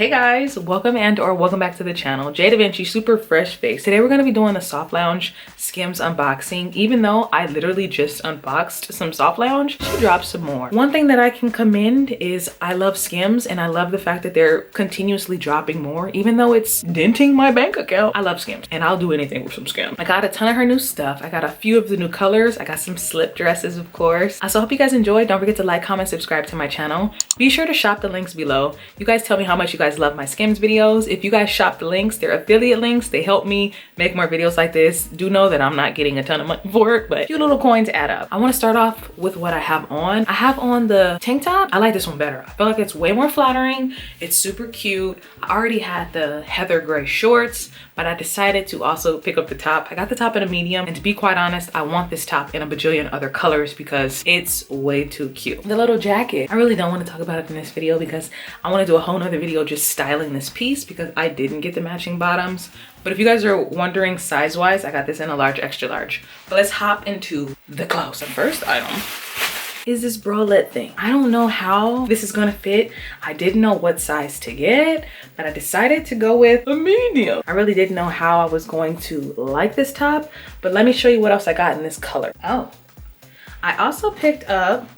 Hey guys, welcome back to the channel. jdevinci, super fresh face. Today we're going to be doing a soft lounge Skims unboxing. Even though I literally just unboxed some soft lounge, she dropped some more. One thing that I can commend is I love Skims, and I love the fact that they're continuously dropping more, even though it's denting my bank account. I love Skims and I'll do anything with some Skims. I got a ton of her new stuff. I got a few of the new colors. I got some slip dresses, of course. I so hope you guys enjoyed. Don't forget to like, comment, subscribe to my channel. Be sure to shop the links below. You guys tell me how much you guys love my Skims videos. If you guys shop the links, they're affiliate links. They help me make more videos like this. Do know that I'm not getting a ton of money for it, but a few little coins add up. I want to start off with what I have on. I have on the tank top. I like this one better. I feel like it's way more flattering. It's super cute. I already had the heather gray shorts, but I decided to also pick up the top. I got the top in a medium, and to be quite honest, I want this top in a bajillion other colors because it's way too cute. The little jacket, I really don't want to talk about it in this video because I want to do a whole nother video just styling this piece because I didn't get the matching bottoms. But if you guys are wondering size wise, I got this in a large, extra large. But let's hop into the clothes. The first item is this bralette thing. I don't know how this is gonna fit. I didn't know what size to get, but I decided to go with a medium. I really didn't know how I was going to like this top, but let me show you what else I got in this color. Oh, I also picked up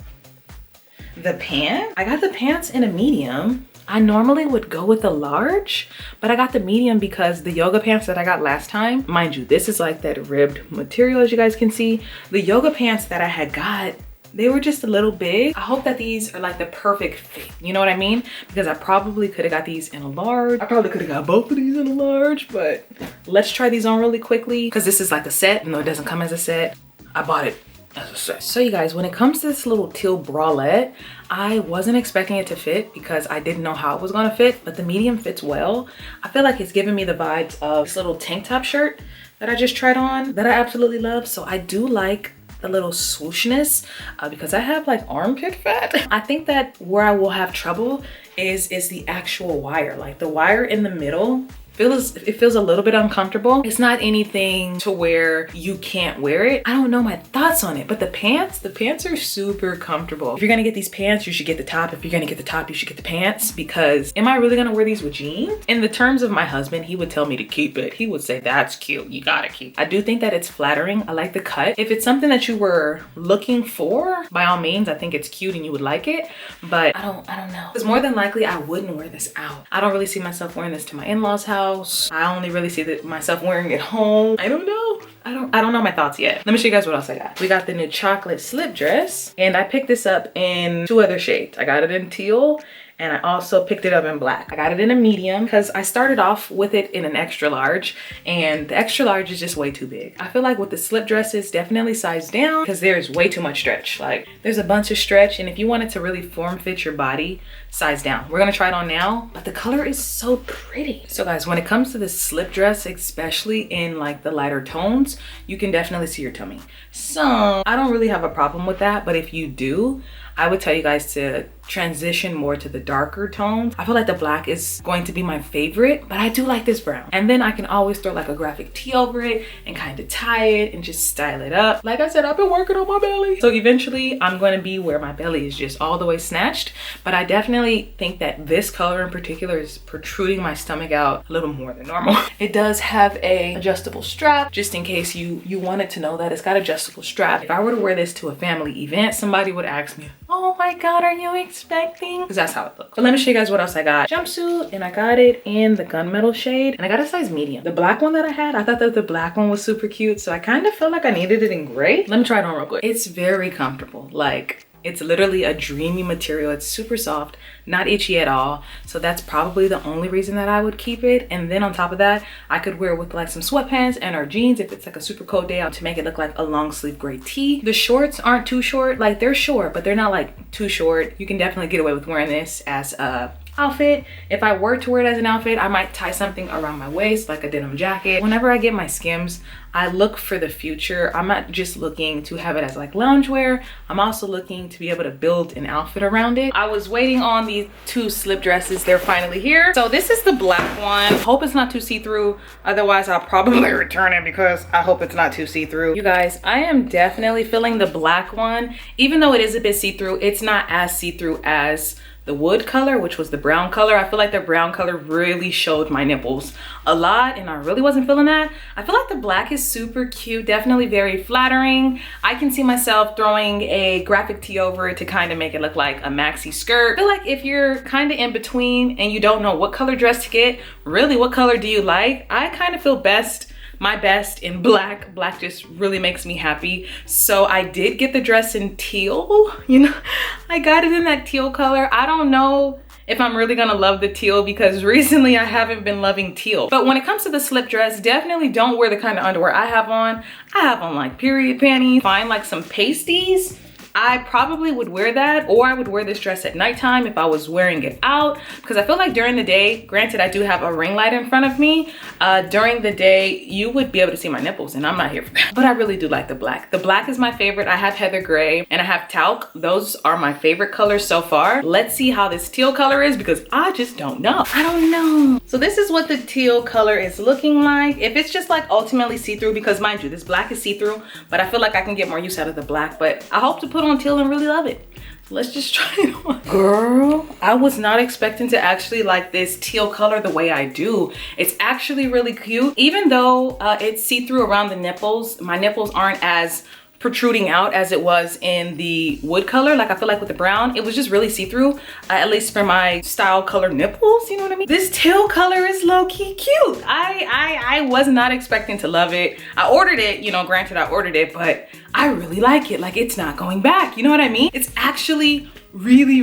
the pants. I got the pants in a medium. I normally would go with a large, but I got the medium because the yoga pants that I got last time, mind you, this is like that ribbed material, as you guys can see. The yoga pants that I had got, they were just a little big. I hope that these are like the perfect fit. You know what I mean? Because I probably could have got these in a large. I probably could have got both of these in a large, but let's try these on really quickly because this is like a set. No, it doesn't come as a set. I bought it as a set. So you guys, when it comes to this little teal bralette, I wasn't expecting it to fit because I didn't know how it was gonna fit, but the medium fits well. I feel like it's giving me the vibes of this little tank top shirt that I just tried on that I absolutely love. So I do like the little swooshness because I have like armpit fat. I think that where I will have trouble is the actual wire. Like the wire in the middle feels a little bit uncomfortable. It's not anything to where you can't wear it. I don't know my thoughts on it, but the pants are super comfortable. If you're gonna get these pants, you should get the top. If you're gonna get the top, you should get the pants, because am I really gonna wear these with jeans? In the terms of my husband, he would tell me to keep it. He would say, that's cute, you gotta keep it. I do think that it's flattering. I like the cut. If it's something that you were looking for, by all means, I think it's cute and you would like it, but I don't know. Because more than likely, I wouldn't wear this out. I don't really see myself wearing this to my in-laws' house. I only really see myself wearing it home. I don't know. I don't know my thoughts yet. Let me show you guys what else I got. We got the new chocolate slip dress, and I picked this up in 2 other shades. I got it in teal, and I also picked it up in black. I got it in a medium because I started off with it in an extra large, and the extra large is just way too big. I feel like with the slip dresses, definitely size down because there's way too much stretch. Like there's a bunch of stretch, and if you want it to really form fit your body, size down. We're gonna try it on now, but the color is so pretty. So guys, when it comes to this slip dress, especially in like the lighter tones, you can definitely see your tummy. So I don't really have a problem with that, but if you do, I would tell you guys to transition more to the darker tones. I feel like the black is going to be my favorite, but I do like this brown. And then I can always throw like a graphic tee over it and kind of tie it and just style it up. Like I said, I've been working on my belly. So eventually I'm going to be where my belly is just all the way snatched. But I definitely think that this color in particular is protruding my stomach out a little more than normal. It does have a adjustable strap, just in case you wanted to know that it's got adjustable strap. If I were to wear this to a family event, somebody would ask me, oh my God, are you expecting? Because that's how it looks. But let me show you guys what else I got. Jumpsuit, and I got it in the gunmetal shade, and I got a size medium. The black one that I had, I thought that the black one was super cute, so I kind of felt like I needed it in gray. Let me try it on real quick. It's very comfortable. Like, it's literally a dreamy material. It's super soft, not itchy at all. So that's probably the only reason that I would keep it. And then on top of that, I could wear it with like some sweatpants and or jeans if it's like a super cold day out to make it look like a long sleeve gray tee. The shorts aren't too short. Like they're short, but they're not like too short. You can definitely get away with wearing this as a outfit. If I were to wear it as an outfit, I might tie something around my waist like a denim jacket. Whenever I get my Skims, I look for the future. I'm not just looking to have it as like loungewear. I'm also looking to be able to build an outfit around it. I was waiting on these 2 slip dresses. They're finally here. So this is the black one. Hope it's not too see-through. Otherwise, I'll probably return it because I hope it's not too see-through. You guys, I am definitely feeling the black one. Even though it is a bit see-through, it's not as see-through as the wood color, which was the brown color. I feel like the brown color really showed my nipples a lot and I really wasn't feeling that. I feel like the black is super cute, definitely very flattering. I can see myself throwing a graphic tee over it to kind of make it look like a maxi skirt. I feel like if you're kind of in between and you don't know what color dress to get, really what color do you like? I kind of feel my best in black. Black just really makes me happy. So I did get the dress in teal. You know, I got it in that teal color. I don't know if I'm really gonna love the teal because recently I haven't been loving teal. But when it comes to the slip dress, definitely don't wear the kind of underwear I have on. I have on like period panties. Find like some pasties. I probably would wear that, or I would wear this dress at nighttime if I was wearing it out, because I feel like during the day, granted I do have a ring light in front of me, during the day you would be able to see my nipples and I'm not here for that. But I really do like the black. The black is my favorite. I have heather gray and I have talc. Those are my favorite colors so far. Let's see how this teal color is because I just don't know. I don't know. So this is what the teal color is looking like. If it's just like ultimately see-through, because mind you, this black is see-through, but I feel like I can get more use out of the black, but I hope to put on teal and really love it. Let's just try it on. Girl, I was not expecting to actually like this teal color the way I do. It's actually really cute. Even though it's see-through around the nipples, my nipples aren't as protruding out as it was in the wood color. Like I feel like with the brown, it was just really see-through, at least for my style color nipples, you know what I mean? This teal color is low-key cute. I was not expecting to love it. I ordered it, you know, granted I ordered it, but I really like it. Like it's not going back, you know what I mean? It's actually really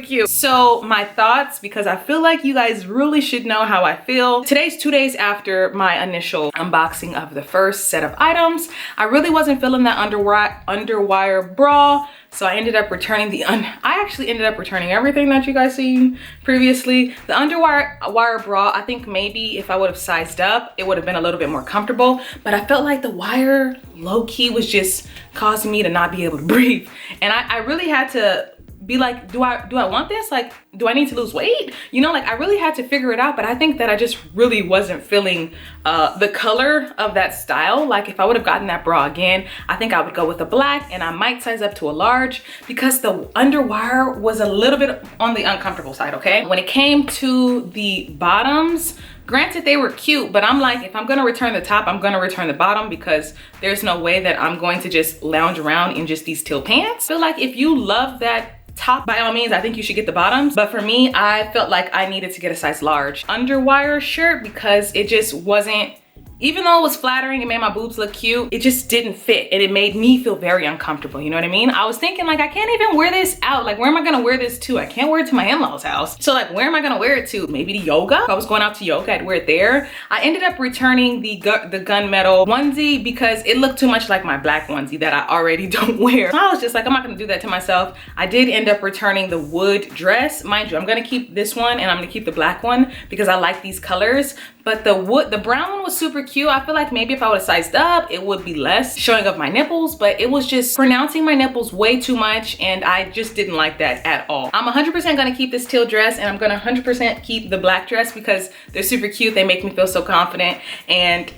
cute. So my thoughts, because I feel like you guys really should know how I feel. Today's 2 days after my initial unboxing of the first set of items. I really wasn't feeling that underwire bra. So I ended up returning I actually ended up returning everything that you guys seen previously. The underwire bra, I think maybe if I would have sized up, it would have been a little bit more comfortable. But I felt like the wire low-key was just causing me to not be able to breathe. And I really had to be like, do I want this? Like, do I need to lose weight? You know, like I really had to figure it out, but I think that I just really wasn't feeling the color of that style. Like if I would have gotten that bra again, I think I would go with a black and I might size up to a large because the underwire was a little bit on the uncomfortable side, okay? When it came to the bottoms, granted they were cute, but I'm like, if I'm gonna return the top, I'm gonna return the bottom because there's no way that I'm going to just lounge around in just these teal pants. I feel like if you love that top, by all means, I think you should get the bottoms. But for me, I felt like I needed to get a size large underwire shirt because it just wasn't, even though it was flattering, it made my boobs look cute, it just didn't fit and it made me feel very uncomfortable, you know what I mean? I was thinking like, I can't even wear this out. Like, where am I gonna wear this to? I can't wear it to my in-laws house. So like, where am I gonna wear it to? Maybe to yoga? If I was going out to yoga, I'd wear it there. I ended up returning the gunmetal onesie because it looked too much like my black onesie that I already don't wear. So I was just like, I'm not gonna do that to myself. I did end up returning the wood dress. Mind you, I'm gonna keep this one and I'm gonna keep the black one because I like these colors. But the brown one was super cute. I feel like maybe if I would have sized up, it would be less showing of my nipples, but it was just pronouncing my nipples way too much and I just didn't like that at all. I'm 100% gonna keep this teal dress and I'm gonna 100% keep the black dress because they're super cute. They make me feel so confident and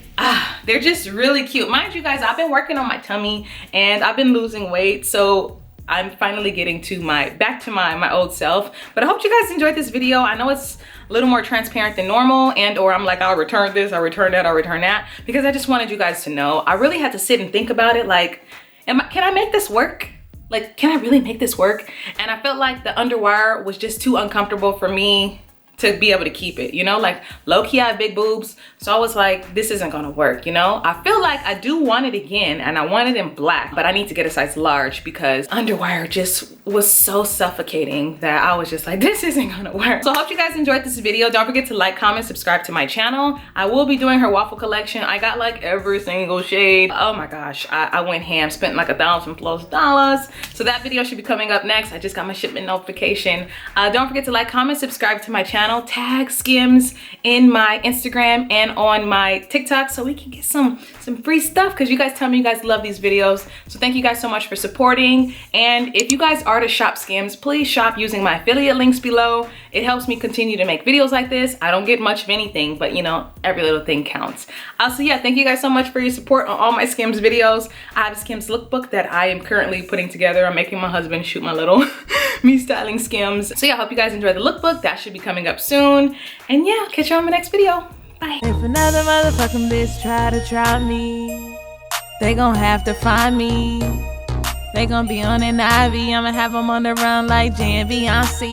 they're just really cute. Mind you guys, I've been working on my tummy and I've been losing weight. So I'm finally getting to back to my old self. But I hope you guys enjoyed this video. I know it's a little more transparent than normal or I'm like, I'll return this, I'll return that, I'll return that, because I just wanted you guys to know. I really had to sit and think about it. Like, can I make this work? Like, can I really make this work? And I felt like the underwire was just too uncomfortable for me to be able to keep it, you know? Like low-key I have big boobs, so I was like, this isn't gonna work, you know? I feel like I do want it again and I want it in black, but I need to get a size large because underwire just was so suffocating that I was just like, this isn't gonna work. So I hope you guys enjoyed this video. Don't forget to like, comment, subscribe to my channel. I will be doing her waffle collection. I got like every single shade. Oh my gosh, I went ham, spent like $1,000+. So that video should be coming up next. I just got my shipment notification. Don't forget to like, comment, subscribe to my channel. channel, tag Skims in my Instagram and on my TikTok so we can get some free stuff, because you guys tell me you guys love these videos. So thank you guys so much for supporting. And if you guys are to shop Skims, please shop using my affiliate links below. It helps me continue to make videos like this. I don't get much of anything, but you know, every little thing counts. So yeah, thank you guys so much for your support on all my Skims videos. I have a Skims lookbook that I am currently putting together. I'm making my husband shoot my little me styling Skims. So yeah, I hope you guys enjoy the lookbook. That should be coming up soon. And yeah, catch you on my next video. Bye. If another motherfucking bitch try to try me, they gon' have to find me. They gon' be on an IV. I'ma have them on the run like jdevinci.